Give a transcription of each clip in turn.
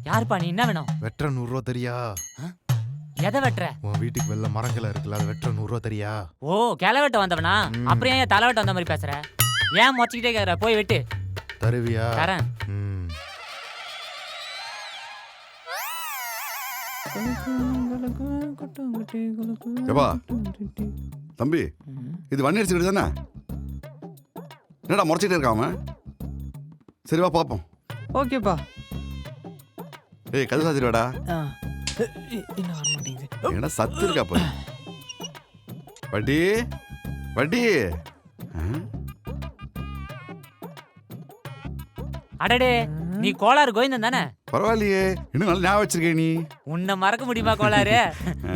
யாருப்பா நீ? என்ன வேணும்? வெட்டுற 100 ரூபா தெரியா? எதை வெட்டுற? உன் வீட்டுக்கு வெளில மரங்கள் இருக்குல்ல, அது வெட்டுற 100 ரூபா தெரியா? ஓ, கிளை வெட்ட வந்தவனா? அப்புறம் ஏன் தலை வெட்ட வந்த மாதிரி பேசுற? ஏன் மொச்சிக்கிட்டே கேக்குற? போய் வெட்டு. தருவியா? தரேன். ஏப்பா தம்பி, இது வண்டி அடிச்சுக்கிட்டு தானே? என்னடா முறைச்சிட்டு இருக்காம? சரி வா பாப்போம். ஓகேப்பா. ஏய் கதை சாத்திடுவாடா. என்ன சத்து இருக்கா போய்? வட்டி வட்டி. அடடே, நீ கோளாறு கோவிந்தன் தானே? பரவாயில்லையே, இன்னும் நல்லா ஞாபகம் வச்சிருக்கே நீ. உன்னை மறக்க முடியுமா கோளாறு?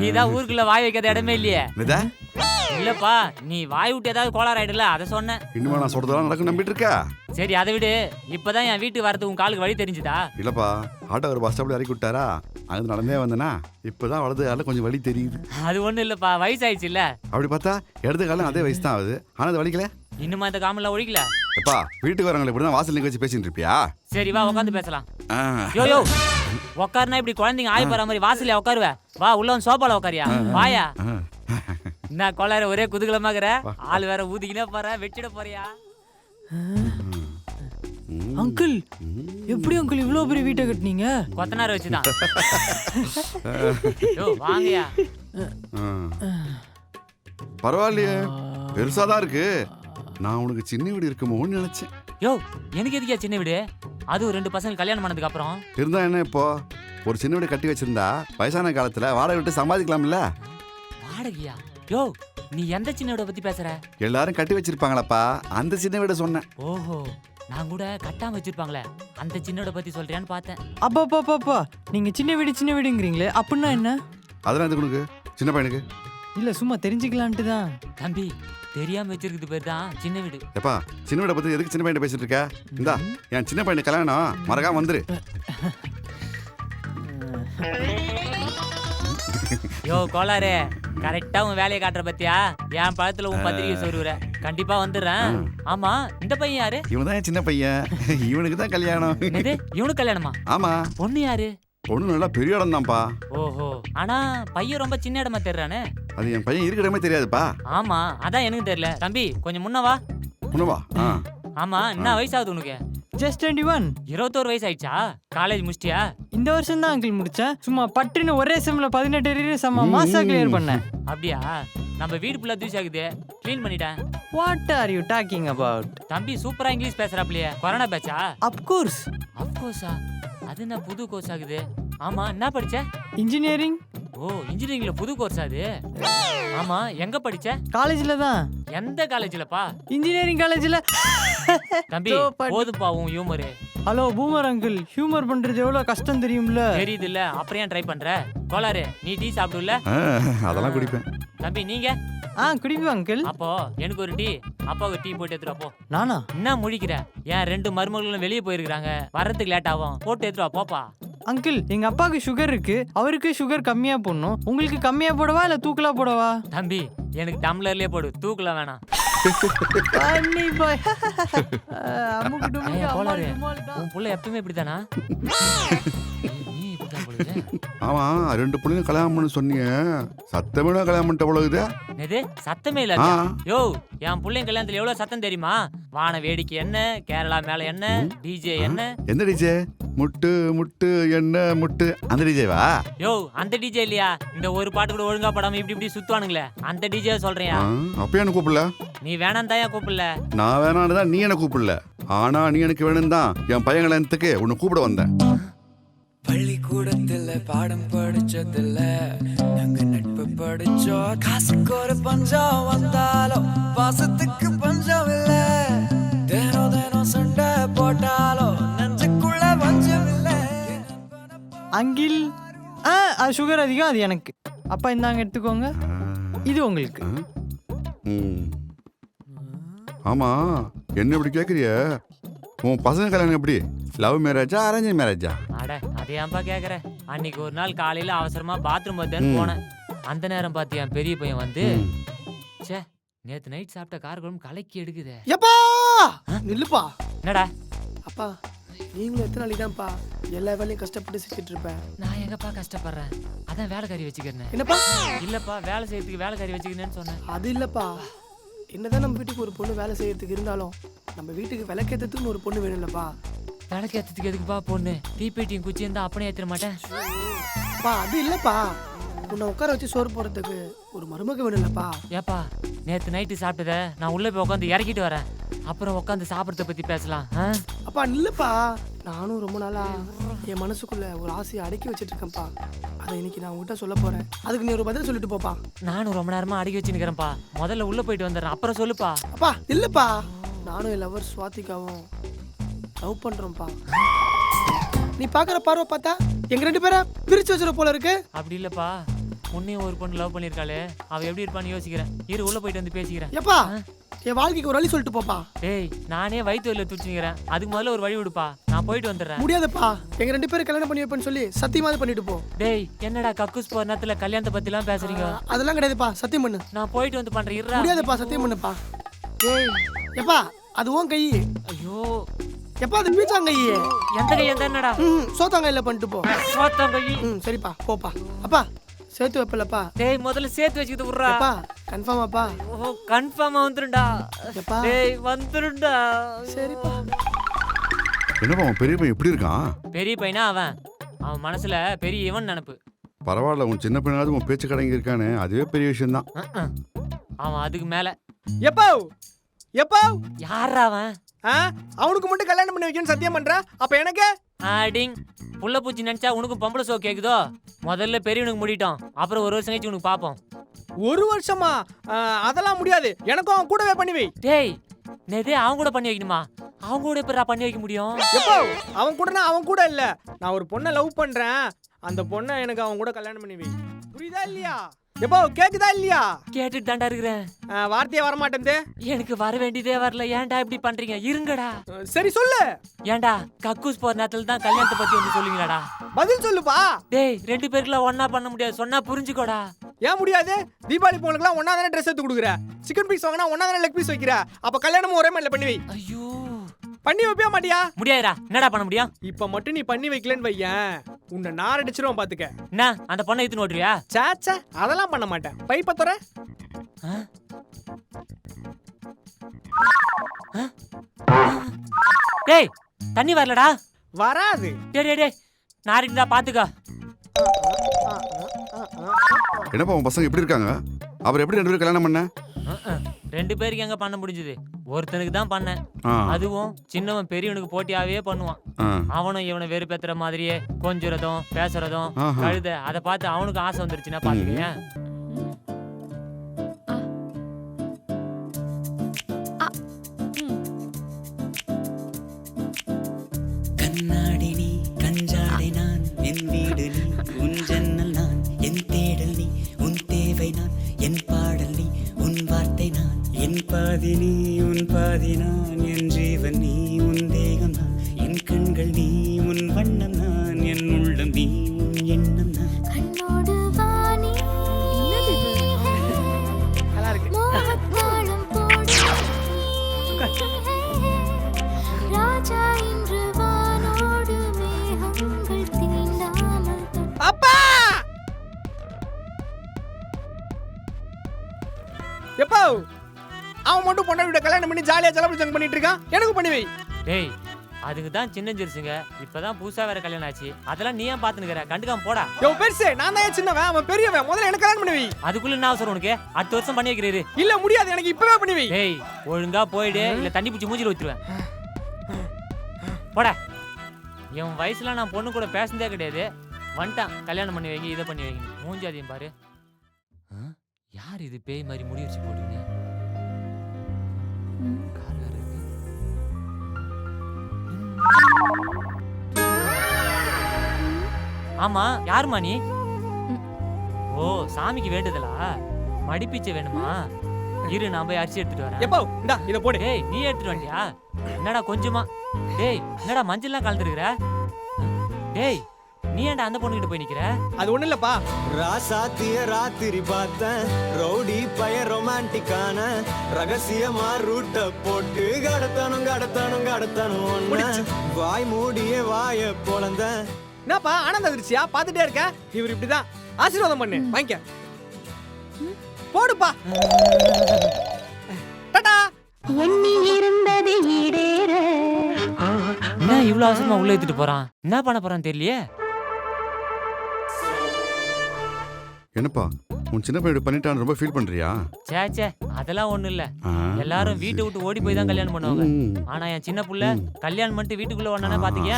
நீதான் ஊருக்குள்ள வாய் வைக்காத இடமே இல்லையே. இல்லப்பா, நீ வாய் விட்டு ஏதாவது கோளாறு ஆயிடல, அதை சொன்னேன். இன்னுமா நான் சொல்றதெல்லாம் நடக்கும் நம்பிட்டு இருக்கா? சரி அதை விடு. இப்பதான் என் வீட்டுக்கு வரது உன் காலுக்கு வழி தெரிஞ்சுதா? இல்லப்பா, ஆட்டோ ஒரு பஸ் ஸ்டாப்ல இறக்கி விட்டாரா, அங்க நடந்தே வந்தேனா இப்பதான் வலது கால கொஞ்சம் வலி தெரியுது. அது ஒண்ணும் இல்லப்பா, வயசாயிடுச்சு இல்ல. அப்படி பார்த்தா இடது காலம் அதே வயசு தான் ஆகுது, ஆனா அது வலிக்கல. இன்னுமா இந்த காமெல்லாம் ஒழிக்கல? எப்பா வீட்டுக்கு வரவங்களை இப்படிதான் வாசல் நிக்க வச்சு பேசிட்டு இருப்பியா? சரி வா உட்காந்து பேசலாம். யோ உட்காருனா இப்படி குழந்தைங்க ஆய் போற மாதிரி வாசல்ல உட்காருவ. வா உள்ள வந்து சோபால உட்காரியா? வாயா. என்ன கோளாறு ஒரே குதூகலமாகற? ஆள் வேற ஊதிக்கினே போற, வெட்டிட போறியா? அங்கிள், எப்படி அங்கிள் இவ்வளவு பெரிய வீட்டை கட்டினீங்க? கொத்தனார் வச்சுதான். யோ வாங்கயா. பரவாயில்லையே, பெருசாதான் இருக்கு. நான் உனக்கு சின்ன வீடு இருக்குமோன்னு நினைச்சேன். யோ எனக்கு எதுக்கியா சின்ன வீடு? அதுவும் 2 பசங்க கல்யாணம் பண்ணதுக்கு அப்புறம். இருந்தா என்ன, இப்போ ஒரு சின்ன வீடு கட்டி வச்சிருந்தா வயசான காலத்துல வாடகை விட்டு சம்பாதிக்கலாம்ல. வாடகையா? யோ நீ எந்த சின்ன வீட பத்தி பேசுற? எல்லாரும் கட்டி வச்சிருப்பாங்களப்பா, அந்த சின்ன வீட சொன்னேன். ஓஹோ, நான் கூட கட்டாம வச்சிருப்பாங்களே அந்த சின்ன வீட பத்தி சொல்றியான்னு பார்த்தேன். அப்பா நீங்க சின்ன வீடுங்கிறீங்களே, அப்படின்னா என்ன? அதெல்லாம் எதுக்கு உனக்கு? சின்ன பையனுக்கு இல்ல, சும்மா தெரிஞ்சுக்கலான்ட்டு தான். தம்பி, தெரியாம வச்சிருக்கிறது பேர் தான் சின்ன வீடு. எப்பா சின்ன வீட பத்தி எதுக்கு சின்ன பையன் பேசிட்டு இருக்க? இந்தா என் சின்ன பையன் கல்யாணம், மறக்காம வந்துரு. யோ கோளாறு, கரெக்டா உன் வேலையை காட்டுற பத்தியா? என் பழத்துல உன் பத்திரிகை சொல்லுற. கண்டிப்பா வந்துடுறேன். ஆமா, இந்த பையன் யாரு? இவன் தான் சின்ன பையன், இவனுக்கு தான் கல்யாணம். என்னது, இவனுக்கு கல்யாணமா? ஆமா. பொண்ணு யாரு? பொண்ணு நல்லா பெரிய இடம் தான்ப்பா. ஓஹோ, ஆனா பையன் ரொம்ப சின்ன இடமா தெரியறானே. அது என் பையன் இருக்கிற இடமே தெரியாதுப்பா. ஆமா, அதான் எனக்கு தெரியல. தம்பி கொஞ்சம் முன்னவா. முன்னவா? ஆமா, என்ன வயசாகுது உனக்கு? ஜஸ்ட் 21. 21 வயசு ஆயிடுச்சா? காலேஜ் முடிச்சிட்டியா? இந்த வருஷம் தான் அங்கிள் முடிச்சேன். சும்மா பட்டுன்னு ஒரே செம்ல 18 இயர் சம மாசா கிளியர் பண்ணேன். அப்படியா? நம்ம வீடு ஃபுல்லா தூசி ஆகுது, க்ளீன் பண்ணிட்டேன். What are you talking about? தம்பி சூப்பரா இங்கிலீஷ் பேசுறாப்லையே. கொரோனா பேச்சா? Of course. ஆஃப் கோர்ஸா? அது என்ன புது கோர்ஸ் ஆகுது? ஆமா, என்ன படிச்ச? இன்ஜினியரிங். ஓ, இன்ஜினியரிங்ல புது கோர்ஸ் அது? ஆமா, எங்க படிச்ச? காலேஜ்ல தான். எந்த காலேஜ்லப்பா? இன்ஜினியரிங் காலேஜ்ல. தம்பி போதுப்பா உன் humour. Hello boomer uncle, humour பண்றது எவ்வளவு கஷ்டம் தெரியும்ல? தெரியுது இல்ல, அப்புறம் ஏன் ட்ரை பண்ற? கோளாறு, நீ டீ சாப்பிடுல? அதெல்லாம் குடிப்பேன். தம்பி நீங்க? குடிப்பேன் அங்கிள். அப்போ எனக்கு ஒரு டீ, அப்பாவுக்கு டீ போட்டு எடுத்துட்டு போ. நானா? என்ன முழிக்கிற? ஏன் 2 மருமகளும் வெளியே போயிருக்காங்க, வர்றதுக்கு லேட் ஆகும். போட்டு எடுத்துட்டு போப்பா. அங்கிள், எங்க அப்பாவுக்கு சுகர் இருக்கு, அவருக்கு சுகர் கம்மியா போடணும். உங்களுக்கு கம்மியா போடவா இல்ல தூக்கலா போடவா? தம்பி எனக்கு டம்ளர்லயே போடு, தூக்கல வேணாம். உன் புள்ள எப்பவுமே இப்படித்தானா? ஆமா, 2 பிள்ளைங்க கல்யாணம் பண்ணு சொன்னீங்க, சத்தமே கல்யாணம் பண்ணிட்ட போலகுது. எது சத்தமே இல்ல? யோ என் பிள்ளைங்க கல்யாணத்துல எவ்வளவு சத்தம் தெரியுமா? வான வேடிக்கை என்ன, கேரளா மேல என்ன, டிஜே என்ன. எந்த டிஜே? முட்டு முட்டு என்ன முட்டு, அந்த டிஜேவா? யோ அந்த டிஜே இல்லையா? இந்த ஒரு பாட்டு கூட ஒழுங்கா படாம இப்படி இப்படி சுத்துவானுங்களே, அந்த டிஜே சொல்றியா? அப்ப என்ன கூப்பிடல? நீ வேணாம் தான் கூப்பிடல. நான் வேணான்னு தான் நீ என்ன கூப்பிடல. ஆனா நீ எனக்கு வேணும் தான் என் பையன் கல்யாணத்துக்கு உன்னை கூப்பிட வந்தேன். பள்ளிக்கூடத்துல பாடம் படிச்சதில்ல, நாங்க நட்பு படிச்சோம். காசுக்கு ஒரு பஞ்சம் வந்தாலும் பாசத்துக்கு பஞ்சம் இல்ல. தினம் தினம் சண்டை போட்டாலும் நெஞ்சுக்குள்ள பஞ்சம் இல்ல. அங்கில், அது சுகர் அதிகம், அது எனக்கு. அப்பா இந்தாங்க எடுத்துக்கோங்க, இது உங்களுக்கு. ஆமா, என்ன இப்படி கேக்குறிய? உன் பசங்க கல்யாணம் எப்படி? லவ் மேரேஜா அரேஞ்ச் மேரேஜா? அட அது ஏன்பா கேக்குற? அன்னைக்கு ஒரு நாள் காலையில அவசரமா பாத்ரூம் வந்தேன்னு போனேன். அந்த நேரம் பார்த்து என் பெரிய பையன் வந்து ச்சே நேத்து நைட் சாப்பிட்ட காரக்குழம்பு கலக்கி எடுக்குதே. எப்பா நில்லுப்பா. என்னடா அப்பா நீங்களும் எத்தனை நாளைக்கு தான்ப்பா எல்லா வேலையும் கஷ்டப்பட்டு செஞ்சுட்டு இருப்பேன். நான் எங்கப்பா கஷ்டப்படுறேன், அதான் வேலைக்காரி வச்சுக்கிறேன். என்னப்பா? இல்லப்பா வேலை செய்யறதுக்கு வேலைக்காரி வச்சுக்கிறேன்னு சொன்னேன். அது இல்லப்பா, என்னதான் நம்ம வீட்டுக்கு ஒரு பொண்ணு வேலை செய்யறதுக்கு இருந்தாலும் நம்ம வீட்டுக்கு விளக்கேற்றத்துக்குன்னு ஒரு பொண்ணு வேணும்லப்பா. விளக்கேற்றதுக்கு எதுக்குப்பா பொண்ணு? தீப்பெட்டியும் குச்சி இருந்தா அப்படியே ஏற்றிட மாட்டேன். அப்பா அது இல்லப்பா, உன்னை உட்கார வச்சு சோறு போடுறதுக்கு ஒரு மருமக வேணும்லப்பா. ஏப்பா நேத்து நைட்டு சாப்பிட்டத நான் உள்ள போய் உட்காந்து இறக்கிட்டு வரேன், அப்புறம் உட்காந்து சாப்பிட்றத பத்தி பேசலாம். அப்பா நில்லுப்பா, நானும் ரொம்ப நாளா என் மனசுக்குள்ள ஒரு ஆசையை அடக்கி வச்சிட்டு இருக்கேன்ப்பா. அதை இன்னைக்கு நான் உங்ககிட்ட சொல்ல போறேன், அதுக்கு நீ ஒரு பதில் சொல்லிட்டு போப்பா. நானும் ரொம்ப நேரமா அடக்கி வச்சுக்கிறேன்ப்பா, முதல்ல உள்ள போயிட்டு வந்துடுறேன், அப்புறம் சொல்லுப்பா. அப்பா இல்லப்பா, நானும் என் லவர் சுவாதிகாவும் லவ் பண்றோம்ப்பா. நீ பாக்குற பார்வை பார்த்தா எங்க 2 பேரை பிரிச்சு வச்சிட போல இருக்கு. அப்படி இல்லப்பா, உன்னையும் ஒரு பொண்ணு லவ் பண்ணிருக்காளே, அவ எப்படி இருப்பான்னு யோசிக்கிறேன். இரு உள்ள போயிட்டு வந்து பேசிக்கிறேன். எப்பா என் வாழ்க்கைக்கு ஒரு வழி சொல்லிட்டு போப்பா. டேய் நானே வயிற்று வலியில துடிச்சுக்கிறேன், அதுக்கு முதல்ல ஒரு வழி விடுப்பா, நான் போயிட்டு வந்துடுறேன். முடியாதுப்பா, எங்க 2 பேரும் கல்யாணம் பண்ணி வைப்பேன்னு சொல்லி சத்தியமாவது பண்ணிட்டு போ. டேய் என்னடா கக்கூஸ் போற நேரத்துல கல்யாணத்தை பத்தி எல்லாம் பேசுறீங்க? அதெல்லாம் கிடையாதுப்பா, சத்தியம் பண்ணு. நான் போயிட்டு வந்து பண்றேன். இருடா. முடியாதுப்பா, சத்தியம் பண்ணுப்பா. டேய் எப்பா அது உன் கை. ஐயோ எப்பா அது பீச்சாங்க கை. எந்த கை எந்த என்னடா? சோத்தாங்க இல்ல பண்ணிட்டு போ. சோத்தம் கை. சரிப்பா போப்பா. அப்பா சேர்த்து வைப்பலப்பா. டேய் முதல்ல சேர்த்து வச்சுக்கிட்டு விட்றா. அப்பா கன்ஃபார்மாப்பா? ஓ கன்ஃபார்மா வந்துருண்டா. எப்பா டேய் வந்துருண்டா. சரிப்பா. என்னப்பா உன் பெரிய பையன் எப்படி இருக்கான்? பெரிய பையனா அவன் மனசுல பெரிய இவன் நினைப்பு. பரவாயில்ல, உன் சின்ன பையனாவது உன் பேச்சு கடங்கி இருக்கானே, அதுவே பெரிய விஷயம் தான். அவன் அதுக்கு மேல. எப்பா எப்பா யாரா அவன்? அவனுக்கு மட்டும் கல்யாணம் பண்ணி வைக்கணும்னு சத்தியம் பண்ற, அப்ப எனக்கு? அடிங் புள்ள பூச்சி நினைச்சா உனக்கு பொம்பளை சோ கேக்குதோ? முதல்ல பெரியவனுக்கு முடிட்டோம், அப்புறம் ஒரு வருஷம் கழிச்சு உனக்கு பாப்போம். ஒரு வருஷமா? அதெல்லாம் முடியாது, எனக்கும் அவன் கூடவே பண்ணி வை. டேய் நேதே அவன் கூட பண்ணி வைக்கணுமா? அவங்க கூட எப்படா பண்ணி வைக்க முடியும்? எப்போ அவன் கூடனா அவன் கூட இல்ல, நான் ஒரு பொண்ணை லவ் பண்றேன், அந்த பொண்ணை எனக்கு அவன் கூட கல்யாணம் பண்ணி வை. புரியுதா இல்லையா? எப்போ கேக்குதா இல்லையா? கேட்டுட்டு தாண்டா இருக்கிறேன், வார்த்தையே வர மாட்டேங்குது. எனக்கு வர வேண்டியதே வரல, ஏன்டா இப்படி பண்றீங்க? இருங்கடா. சரி சொல்லு. ஏன்டா கக்கூஸ் போற நேரத்துல தான் கல்யாணத்தை பத்தி வந்து சொல்லுவீங்களாடா? பதில் சொல்லுப்பா. டேய் 2 பேருக்குலாம் ஒன்னா பண்ண முடியாது, சொன்னா புரிஞ்சுக்கோடா. ஏன் முடியாது? தீபாவளி பொங்கலுக்குலாம் ஒன்னா தானே ட்ரெஸ் எடுத்து கொடுக்குற, சிக்கன் பீஸ் வாங்கினா ஒன்னா தானே லெக் பீஸ் வைக்கிற, அப்ப கல்யாணமும் ஒரே மாதிரி பண்ணி வை. ஐயோ பண்ணி வைப்பியா மாட்டியா? முடியாதுடா. என்னடா பண்ண முடியும்? இப்ப மட்டும் நீ பண்ணி வைக்கலன்னு வையேன், உன்னை நார் அடிச்சிருவோம் பாத்துக்க. என்ன அந்த பொண்ணை இழுத்துன்னு ஓட்டுறியா? சாச்சா அதெல்லாம் பண்ண மாட்டேன். பைப்ப தர. டேய் தண்ணி வரலடா. வராது. டேய் டேய் டேய் நாரிட்டா பாத்துக்க. என்னப்பா உன் பசங்க எப்படி இருக்காங்க? அவர் எப்படி 2 பேரும் கல்யாணம் பண்ண? 2 பேருக்கு எங்க பண்ண முடிஞ்சது? ஒருத்தனுக்கு தான் பண்ணேன், அதுவும் சின்னவன் பெரியவனுக்கு போட்டியாவே பண்ணுவான். அவனும் இவனை வெறுப்பேத்துற மாதிரியே கொஞ்சுறதும் பேசுறதும் கழுத, அதை பார்த்து அவனுக்கு ஆசை வந்துருச்சுன்னா பாத்துக்கேன். கண்ணாடி நீ கஞ்சாடை நான், என் வீடு நீ உன் ஜன்னல் நான், என் தேடல் நீ உன் தேவை நான், என் பாடல் நீ உன் வார்த்தை நான், என் பாதி நீ உன் பாதி நான், என் ஜீவன் நீ உன் தேகம் நான், என் கண்கள் நீ உன் வண்ணம் நான், என் உள்ளம் நீ உன் எண்ணம் நான். கண்ணோடு வாணி நல்லா இருக்கு. மோகத்தாளம் போடு ராஜா இன்று வானோடு மேகங்கள் தீண்டாமல் அப்பா எப்போ அவன் மட்டும் பொண்ணை விட கல்யாணம் பண்ணி ஜாலியா செலப்ரேஷன் பண்ணிட்டு இருக்கான், எனக்கு பண்ணி வை. டேய் அதுக்கு தான் சின்ன ஜெருசுங்க, இப்பதான் புதுசா வேற கல்யாணம் ஆச்சு, அதெல்லாம் நீ ஏன் பாத்துனுக்குற? கண்டுக்காம போடா. யோ பெருசு, நான் தான் சின்னவன், அவன் பெரியவன், முதல்ல எனக்கு கல்யாணம் பண்ணி வை. அதுக்குள்ள என்ன அவசரம் உனக்கு? அடுத்த வருஷம் பண்ணி வைக்கிறாரு. இல்ல முடியாது, எனக்கு இப்பவே பண்ணி வை. டேய் ஒழுங்கா போயிடு, இல்ல தண்ணி பிடிச்சி மூஞ்சில ஊத்திடுவேன். போடா. என் வயசுல நான் பொண்ணு கூட பேசுனதே கிடையாது, வந்துட்டான் கல்யாணம் பண்ணி வைங்க இதை பண்ணி வைங்க. மூஞ்சி அதையும் பாரு. யார் இது பேய் மாதிரி முடி வச்சு போடுங்க? கார் வேற இருக்கு. ஆமா யாருமா நீ? ஓ சாமிக்கு வேண்டுதலா? மடிப்பிச்சை வேணுமா? இரு நான் போய் அரிசி எடுத்துட்டு வரேன். எப்போ இந்தா இத போடு. டேய் நீ எடுத்துட்டு வண்டியா? என்னடா கொஞ்சமா? டேய் என்னடா மஞ்சள்லாம் கலந்துருக்குற? டேய் நீ ஏன்டா அந்த பொண்ணுகிட்ட போய் நிக்கிற? அது ஒண்ணு இல்லப்பா. ராசாத்திய ராத்திரி பார்த்தேன், ரவுடி பய ரொமான்டிக்கான ரகசியமா ரூட்ட போட்டு கடத்தணும் வாய் மூடிய வாய பொழந்த. என்னப்பா ஆனந்த அதிர்ச்சியா பாத்துட்டே இருக்க? இவர் இப்படிதான். ஆசீர்வாதம் பண்ணு, வாங்கிக்க. போடுப்பா. டாடா. என்ன இவ்வளவு அவசரமா உள்ள ஏத்திட்டு போறான்? என்ன பண்ண போறான்னு தெரியலையே. என்னப்பா உன் சின்ன பையன் பண்ணிட்டான்னு ரொம்ப ஃபீல் பண்றியா? சே அதெல்லாம் ஒண்ணும் இல்ல. எல்லாரும் வீட்டை விட்டு ஓடி போய் தான் கல்யாணம் பண்ணுவாங்க. ஆனா என் சின்ன புள்ள கல்யாணம் பண்ணிட்டு வீட்டுக்குள்ள வந்தானே பாத்தீங்க.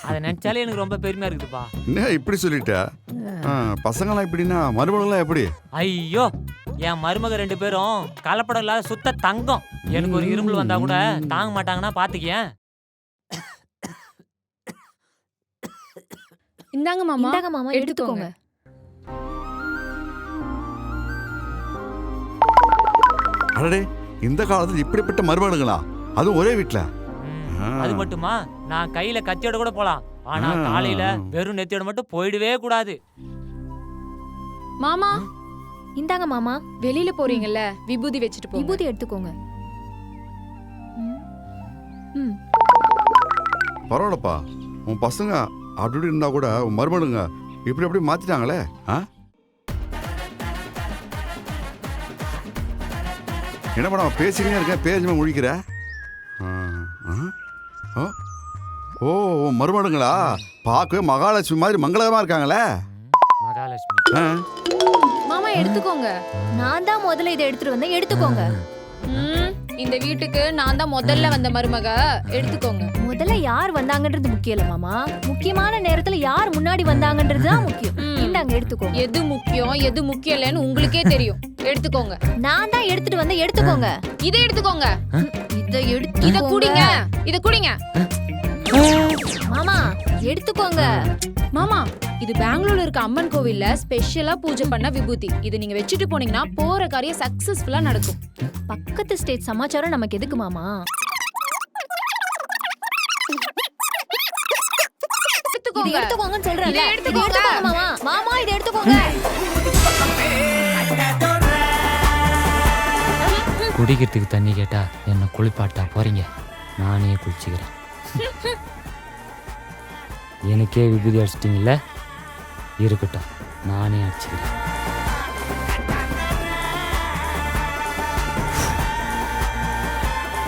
அதை நினைச்சாலே எனக்கு ரொம்ப பெருமையா இருக்குதுப்பா. என்ன இப்படி சொல்லிட்ட? பசங்களாம் இப்படின்னா மருமகள்லாம் எப்படி? ஐயோ, என் மருமக 2 பேரும் கலப்படம் இல்லாத சுத்த தங்கம். எனக்கு ஒரு இரும்பல் வந்தா கூட தாங்க மாட்டாங்கன்னா பாத்துக்கியேன். இந்தாங்க மாமா எடுத்துக்கோங்க. அடடே, இந்த காலத்துல இப்படிப்பட்ட மருமகனுங்களா? அதுவும் ஒரே வீட்டுல? அது மட்டுமா, நான் கையில கத்தியோட கூட போலாம். ஆனா காலையில வெறும் நெத்தியோட மட்டும் போயிடவே கூடாது. மாமா இந்தாங்க மாமா. வெளியில போறீங்கல்ல, விபூதி வச்சுட்டு போ. விபூதி எடுத்துக்கோங்க. பரவாயில்லப்பா, உன் பசங்க அப்படி இருந்தா கூட உன் மருமகனுங்க இப்படி மாத்திட்டாங்களே. என்ன பண்ண பேசிக்கிட்டே இருக்கேன், பேசுமே முழிக்கிற? ஓ மருமகனுங்களா? பார்க்கவே மகாலட்சுமி மாதிரி மங்களகரமா இருக்காங்களே. மகாலட்சுமி மாமா எடுத்துக்கோங்க. நான் தான் முதல்ல இதை எடுத்துட்டு வந்தேன், எடுத்துக்கோங்க. இந்த வீட்டுக்கு நான் தான் முதல்ல வந்த மருமக, எடுத்துக்கோங்க. முதல்ல யார் வந்தாங்கன்றது முக்கியம் இல்ல மாமா, முக்கியமான நேரத்துல யார் முன்னாடி வந்தாங்கன்றது தான் முக்கியம். இந்தாங்க எடுத்துக்கோங்க. எது முக்கியம் எது முக்கியம் இல்லைன்னு உங்களுக்கே தெரியும். எடுத்துக்கோங்க. நான் தான் எடுத்துட்டு வந்தேன், எடுத்துக்கோங்க. இதை எடுத்துக்கோங்க. இத குடிங்க, இத குடிங்க. மாமா எடுத்துக்கோங்க. மாமா இது பெங்களூர்ல இருக்க அம்மன் கோவில்ல ஸ்பெஷலா பூஜை பண்ண விபூதி. இது நீங்க வச்சுட்டு போனீங்கன்னா போற காரியம் சக்சஸ்ஃபுல்லா நடக்கும். பக்கத்து ஸ்டேட் சமாச்சாரம் நமக்கு எதுக்கு மாமா? எடுத்துக்கோங்கன்னு சொல்றேன். எடுத்துக்கோங்க மாமா. மாமா இதை எடுத்துக்கோங்க. குடிக்கிறதுக்கு தண்ணி கேட்டா என்ன குளிப்பாட்டா போறீங்க? நானே குளிச்சுக்கிறேன். எனக்கே விபூதி அடிச்சிட்டீங்கல்ல, இருக்கட்டும் நானே அடிச்சுக்கிறேன்.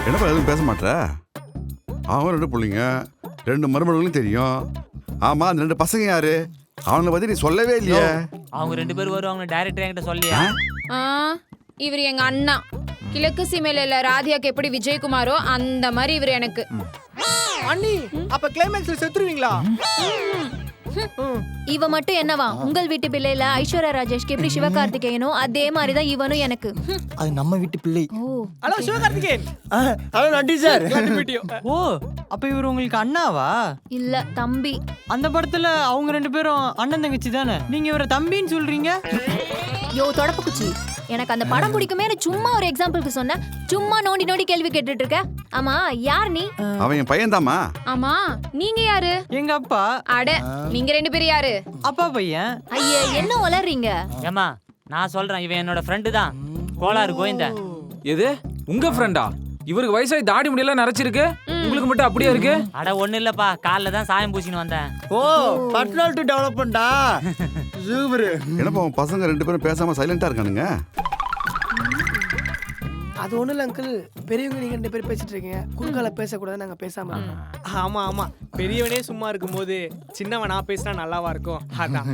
என்னப்பா எதுவும் பேச மாட்டேற? அவன் 2 பிள்ளைங்க, 2 மருமகங்களும் தெரியும். ஆமா, அந்த 2 பசங்க யாரு? அவனை பத்தி நீ சொல்லவே இல்லையே. அவங்க 2 பேர் வருவாங்க, டைரக்டர் என்கிட்ட சொல்லியா? இவர் எங்க அண்ணா. கிழக்கு சீமையில ராதியாக்கு எப்படி விஜயகுமாரோ அந்த மாதிரி இவர் எனக்கு. அண்ணி, அப்ப கிளைமேக்ஸ்ல செத்துருவீங்களா? இவ மட்டும் என்னவா? உங்கள் வீட்டு பிள்ளைல ஐஸ்வர்யா ராஜேஷ்க்கு எப்படி சிவகார்த்திகேயனோ அதே மாதிரிதான் இவனும் எனக்கு. அது நம்ம வீட்டு பிள்ளை. ஹலோ சிவகார்த்திகேயன். ஹலோ நன்றி சார். ஓ, அப்ப இவர் உங்களுக்கு அண்ணாவா? இல்ல தம்பி. அந்த படத்துல அவங்க 2 பேரும் அண்ணன் தங்கச்சி தானே? நீங்க இவரை தம்பின்னு சொல்றீங்க? யோ தொடப்பு குச்சி, எனக்கு அந்த படம் பிடிக்குமே, சும்மா ஒரு எக்ஸாம்பிளுக்கு சொன்ன. சும்மா நோண்டி கேள்வி கேட்டுட்டு இருக்க. ஆமா யார் நீ? அவன் என் பையன் தாமா. ஆமா நீங்க யாரு? எங்க அப்பா. அட நீங்க 2 பேரும் யாரு? அப்பா பையன். ஐயே என்ன வளர்றீங்க? ஏமா நான் சொல்றேன், இவன் என்னோட ஃப்ரெண்டு தான், கோளாறு கோயந்த. எது உங்க ஃப்ரெண்டா? இவருக்கு வயசாகி தாடி முடியெல்லாம் நரைச்சிருக்கு, உங்களுக்கு மட்டும் அப்படியே இருக்கு? அட ஒண்ணு இல்லப்பா, காலைல தான் சாயம் பூசின்னு வந்தேன். ஓ பர்சனாலிட்டி டெவலப்மெண்டா? சூப்பர். என்னப்பா உன் பசங்க 2 பேரும் பேசாம சைலண்டா இருக்கானுங்க? அது ஒண்ணு இல்ல அங்கிள், பெரியவங்க நீங்க 2 பேர் பேசிட்டு இருக்கீங்க, குறுக்கால பேசக்கூடாது, நாங்க பேசாம இருக்கோம். ஆமா பெரியவனே சும்மா இருக்கும்போது சின்னவன் நான் பேசினா நல்லாவா இருக்கும்? அதான்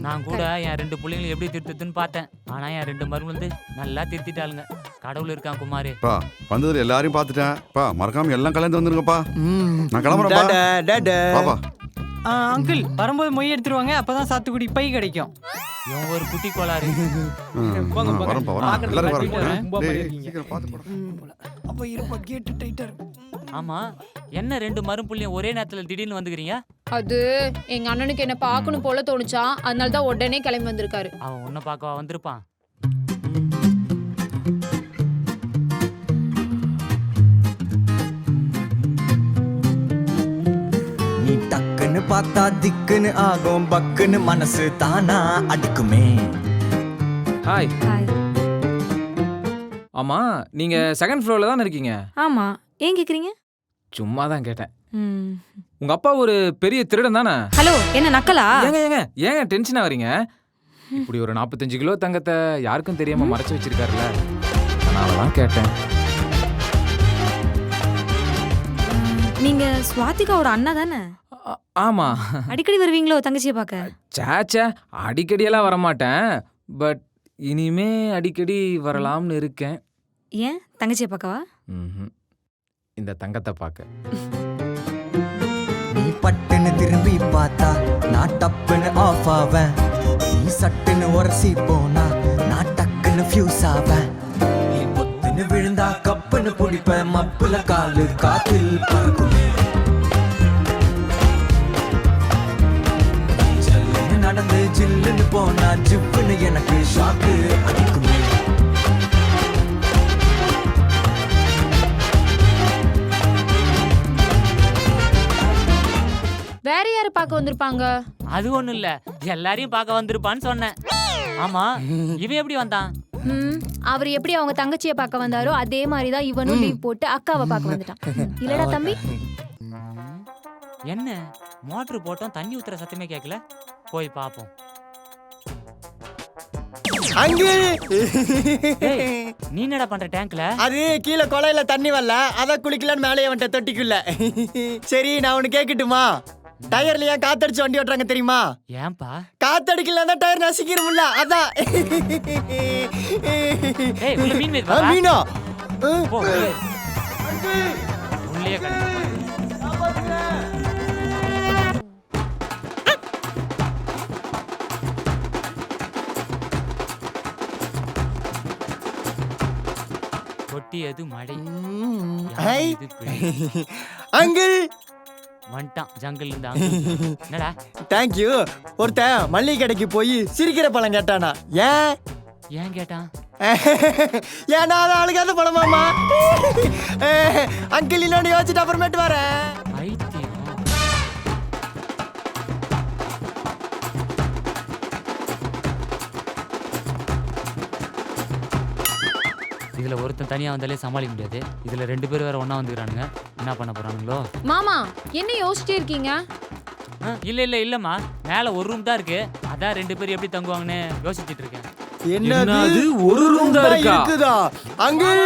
நான் கூட என் 2 பிள்ளைங்களை எப்படி திருத்துன்னு பார்த்தேன். ஆனா என் 2 மருமகள் நல்லா திருத்திட்டாளுங்க. கடவுள் இருக்கான் குமாரு. பா வந்ததுல எல்லாரையும் பார்த்துட்டேன். பா மறக்காம எல்லாம் கலந்து வந்துருங்கப்பா. நான் கிளம்புறேன். பாப்பா அங்கிள் வரும்போது மொய் எடுத்துருவாங்க, அப்பதான் சாத்துக்குடி பை கிடைக்கும். இவன் ஒரு குட்டி கோளாறு. வரேன்ப்பா, வரேன். எல்லாரும் வரேன். அப்ப இருப்பா, கேட் டைட்டா இருக்கு. ஆமா என்ன 2 மரும்புள்ளையும் ஒரே நேரத்துல திடீர்னு வந்துக்கிறீங்க? அது எங்க அண்ணனுக்கு என்ன பார்க்கணும் போல தோணுச்சா, அதனால தான் உடனே கிளம்பி வந்திருக்காரு. அவன் உன்னை பார்க்கவா வந்திருப்பான்? நீ டக்குன்னு பார்த்தா திக்குன்னு ஆகும் பக்குன்னு மனசு தானா அடிக்குமே. ஹாய். ஆமா நீங்க செகண்ட் ஃப்ளோர்ல தானே இருக்கீங்க? ஆமா, ஏன் கேக்குறீங்க? சும்மா தான் கேட்டேன். உங்க அப்பா ஒரு பெரிய திருடன் தானே? ஹலோ, என்ன நக்கலா? ஏங்க டென்ஷனா வரீங்க? இப்படி ஒரு 45 கிலோ தங்கத்தை யாருக்கும் தெரியாம மறைச்சு வச்சிருக்காருல்ல, அதனாலதான் கேட்டேன். நீங்க ஸ்வாதிகாவோட அண்ணா தானே? ஆமா. அடிக்கடி வருவீங்களோ தங்கச்சியை பார்க்க? சேச்சே, அடிக்கடியெல்லாம் வரமாட்டேன். பட் இனிமே அடிக்கடி வரலாம்னு இருக்கேன். ஏன் தங்கச்சியை பார்க்கவா? இந்த தங்கத்தை பார்க்க. நீ பட்டுன்னு திரும்பி பார்த்தா நான் டப்புன்னு ஆஃப் ஆவேன். நீ சட்டுன்னு உரசி போனா நான் டக்குன்னு ஃபியூஸ் ஆவேன். நீ பொத்துன்னு விழுந்தா கப்புன்னு பிடிப்பேன். மப்புல காலு காத்தில் பறக்குமே. ஜல்லுன்னு நடந்து ஜில்லுன்னு போனா ஜிப்புன்னு எனக்கு ஷாக்கு அடிக்குமே. வேற யாரு பார்க்க வந்திருப்பாங்க? அது ஒண்ணும் இல்ல, எல்லாரையும் பார்க்க வந்திருப்பான்னு சொன்னேன். ஆமா, இவன் எப்படி வந்தான்? அவர் எப்படி அவங்க தங்கச்சியை பார்க்க வந்தாரோ அதே மாதிரிதான் இவனும் லீவ் போட்டு அக்காவை பார்க்க வந்துட்டான். இல்லடா தம்பி? என்ன மோட்டர் போட்டோம், தண்ணி ஊத்துற சத்தமே கேட்கல. போய் பாப்போம். நீ என்னடா பண்ற டேங்க்ல? அது கீழே கொலையில தண்ணி வரல, அத குளிக்கலன்னு மேலே வந்துட்ட தொட்டிக்குள்ள. சரி, நான் ஒண்ணு கேட்கட்டுமா? டயர்ல ஏன் காத்தடிச்சு வண்டி ஓட்டுறாங்க தெரியுமா? ஏன்பா? காத்தடிக்கலன்னா டயர் நசிக்கிறோம்ல, அதான். மீனா உள்ளே கடை. கொட்டியது மழை. அங்கிள் வந்துட்டான் ஜங்கிள் இருந்து. என்னடா? தேங்க்யூ. ஒருத்தன் மல்லிகை கடைக்கு போய் சிரிக்கிற பழம் கேட்டானா. ஏன் கேட்டான்? ஏன்னா அது அழுகாத பழமாமா. அங்கிள் இன்னொன்னு யோசிச்சுட்டு அப்புறமேட்டு வரேன். இதுல ஒருத்தன் தனியா வந்தாலே சமாளிக்க முடியாது. இதுல 2 பேர் வேற ஒண்ணா வந்துக்கிறானுங்க. என்ன பண்ண போறானுங்களோ? மாமா, என்ன யோசிச்சிட்டே இருக்கீங்க? இல்லம்மா, மேல ஒரு ரூம் தான் இருக்கு. அதான் 2 பேர் எப்படி தங்குவாங்கன்னு யோசிச்சுட்டு இருக்கேன். என்னது ஒரு ரூம் தான் இருக்குதா? அங்கிள்